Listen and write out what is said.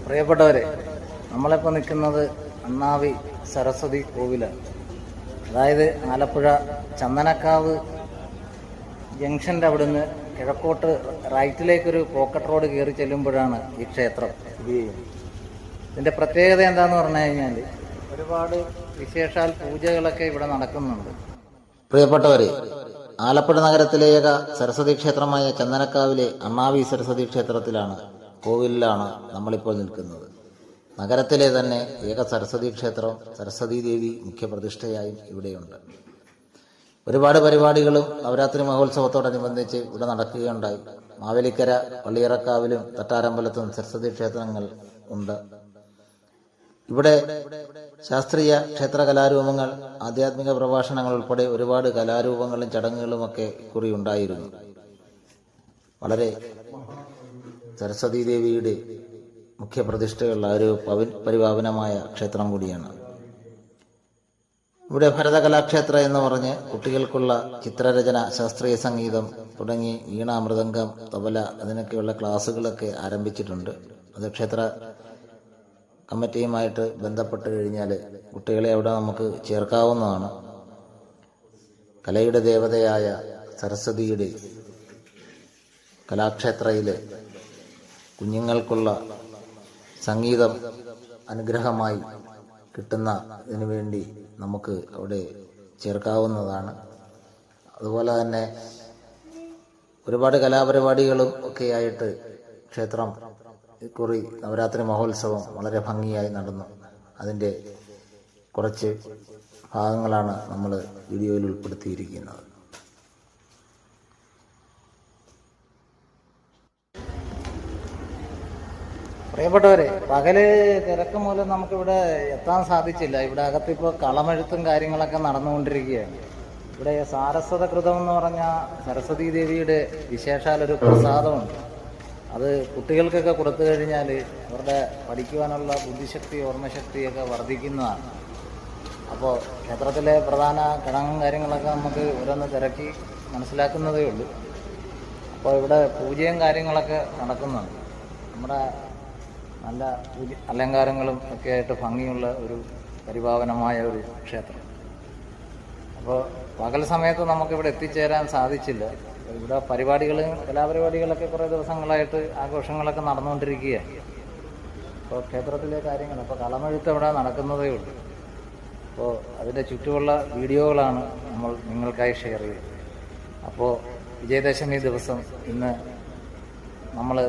പ്രിയപ്പെട്ടവരെ, നമ്മളിപ്പോൾ നിൽക്കുന്നത് അണ്ണാവി സരസ്വതി കോവിലാണ്. അതായത് ആലപ്പുഴ ചന്ദനക്കാവ് ജംഗ്ഷൻ്റെ അവിടുന്ന് കിഴക്കോട്ട് റൈറ്റിലേക്കൊരു പോക്കറ്റ് റോഡ് കയറി ചെല്ലുമ്പോഴാണ് ഈ ക്ഷേത്രം സ്ഥിതി ചെയ്യുന്നത്. ഇതിൻ്റെ പ്രത്യേകത എന്താണെന്ന് പറഞ്ഞു കഴിഞ്ഞാൽ ഒരുപാട് വിശേഷാൽ പൂജകളൊക്കെ ഇവിടെ നടക്കുന്നുണ്ട്. പ്രിയപ്പെട്ടവരെ, ആലപ്പുഴ നഗരത്തിലെ ഏക സരസ്വതി ക്ഷേത്രമായ ചന്ദനക്കാവിലെ അണ്ണാവി സരസ്വതി ക്ഷേത്രത്തിലാണ്, കോവിലിലാണ് നമ്മളിപ്പോൾ നിൽക്കുന്നത്. നഗരത്തിലെ തന്നെ ഏക സരസ്വതി ക്ഷേത്രം സരസ്വതി ദേവി മുഖ്യപ്രതിഷ്ഠയായും ഇവിടെയുണ്ട്. ഒരുപാട് പരിപാടികളും നവരാത്രി മഹോത്സവത്തോടനുബന്ധിച്ച് ഇവിടെ നടക്കുകയുണ്ടായി. മാവേലിക്കര പള്ളിയറക്കാവിലും തട്ടാരമ്പലത്തും സരസ്വതി ക്ഷേത്രങ്ങൾ ഉണ്ട്. ഇവിടെ ശാസ്ത്രീയ ക്ഷേത്ര കലാരൂപങ്ങൾ, ആധ്യാത്മിക പ്രഭാഷണങ്ങൾ ഉൾപ്പെടെ ഒരുപാട് കലാരൂപങ്ങളും ചടങ്ങുകളുമൊക്കെ ഇക്കുറി ഉണ്ടായിരുന്നു. വളരെ സരസ്വതി ദേവിയുടെ മുഖ്യപ്രതിഷ്ഠയുള്ള ഒരു പരിപാവനമായ ക്ഷേത്രം കൂടിയാണ്. ഇവിടെ ഭരതകലാക്ഷേത്ര എന്ന് പറഞ്ഞ് കുട്ടികൾക്കുള്ള ചിത്രരചന, ശാസ്ത്രീയ സംഗീതം തുടങ്ങി വീണ, മൃദംഗം, തബല അതിനൊക്കെയുള്ള ക്ലാസ്സുകളൊക്കെ ആരംഭിച്ചിട്ടുണ്ട്. അത് ക്ഷേത്ര കമ്മിറ്റിയുമായിട്ട് ബന്ധപ്പെട്ട് കഴിഞ്ഞാൽ കുട്ടികളെ അവിടെ നമുക്ക് ചേർക്കാവുന്നതാണ്. കലയുടെ ദേവതയായ സരസ്വതിയുടെ കലാക്ഷേത്രയിൽ കുഞ്ഞുങ്ങൾക്കുള്ള സംഗീതം അനുഗ്രഹമായി കിട്ടുന്നതിന് വേണ്ടി നമുക്ക് അവിടെ ചേർക്കാവുന്നതാണ്. അതുപോലെ തന്നെ ഒരുപാട് കലാപരിപാടികളും ഒക്കെയായിട്ട് ക്ഷേത്രം ഇക്കുറി നവരാത്രി മഹോത്സവം വളരെ ഭംഗിയായി നടന്നു. അതിൻ്റെ കുറച്ച് ഭാഗങ്ങളാണ് നമ്മൾ വീഡിയോയിൽ ഉൾപ്പെടുത്തിയിരിക്കുന്നത്. പ്രിയപ്പെട്ടവരെ, പകല് തിരക്ക് മൂലം നമുക്കിവിടെ എത്താൻ സാധിച്ചില്ല. ഇവിടെ അകത്തിപ്പോൾ കളമെഴുത്തും കാര്യങ്ങളൊക്കെ നടന്നുകൊണ്ടിരിക്കുകയാണ്. ഇവിടെ സാരസ്വത കൃതം എന്ന് പറഞ്ഞ സരസ്വതി ദേവിയുടെ വിശേഷാലൊരു പ്രസാദമുണ്ട്. അത് കുട്ടികൾക്കൊക്കെ കൊടുത്തു കഴിഞ്ഞാൽ അവരുടെ പഠിക്കുവാനുള്ള ബുദ്ധിശക്തി, ഓർമ്മശക്തിയൊക്കെ വർദ്ധിക്കുന്നതാണ്. അപ്പോൾ ക്ഷേത്രത്തിലെ പ്രധാന ഘടകം കാര്യങ്ങളൊക്കെ നമുക്ക് ഓരോന്ന് തിരക്കി മനസ്സിലാക്കുന്നതേ ഉള്ളൂ. അപ്പോൾ ഇവിടെ പൂജയും കാര്യങ്ങളൊക്കെ നടക്കുന്നുണ്ട്. നമ്മുടെ നല്ല അലങ്കാരങ്ങളും ഒക്കെ ആയിട്ട് ഭംഗിയുള്ള ഒരു പരിപാവനമായ ഒരു ക്ഷേത്രം. അപ്പോൾ പകൽ സമയത്ത് നമുക്കിവിടെ എത്തിച്ചേരാൻ സാധിച്ചില്ല. ഇവിടെ പരിപാടികളും കലാപരിപാടികളൊക്കെ കുറേ ദിവസങ്ങളായിട്ട് ആഘോഷങ്ങളൊക്കെ നടന്നുകൊണ്ടിരിക്കുകയാണ്. അപ്പോൾ ക്ഷേത്രത്തിലെ കാര്യങ്ങൾ ഇപ്പോൾ കളമെഴുത്ത് ഇവിടെ നടക്കുന്നതേ ഉള്ളൂ. അപ്പോൾ അതിൻ്റെ ചുറ്റുമുള്ള വീഡിയോകളാണ് നമ്മൾ നിങ്ങൾക്കായി ഷെയർ ചെയ്യുന്നത്. അപ്പോൾ വിജയദശമി ദിവസം ഇന്ന് നമ്മൾ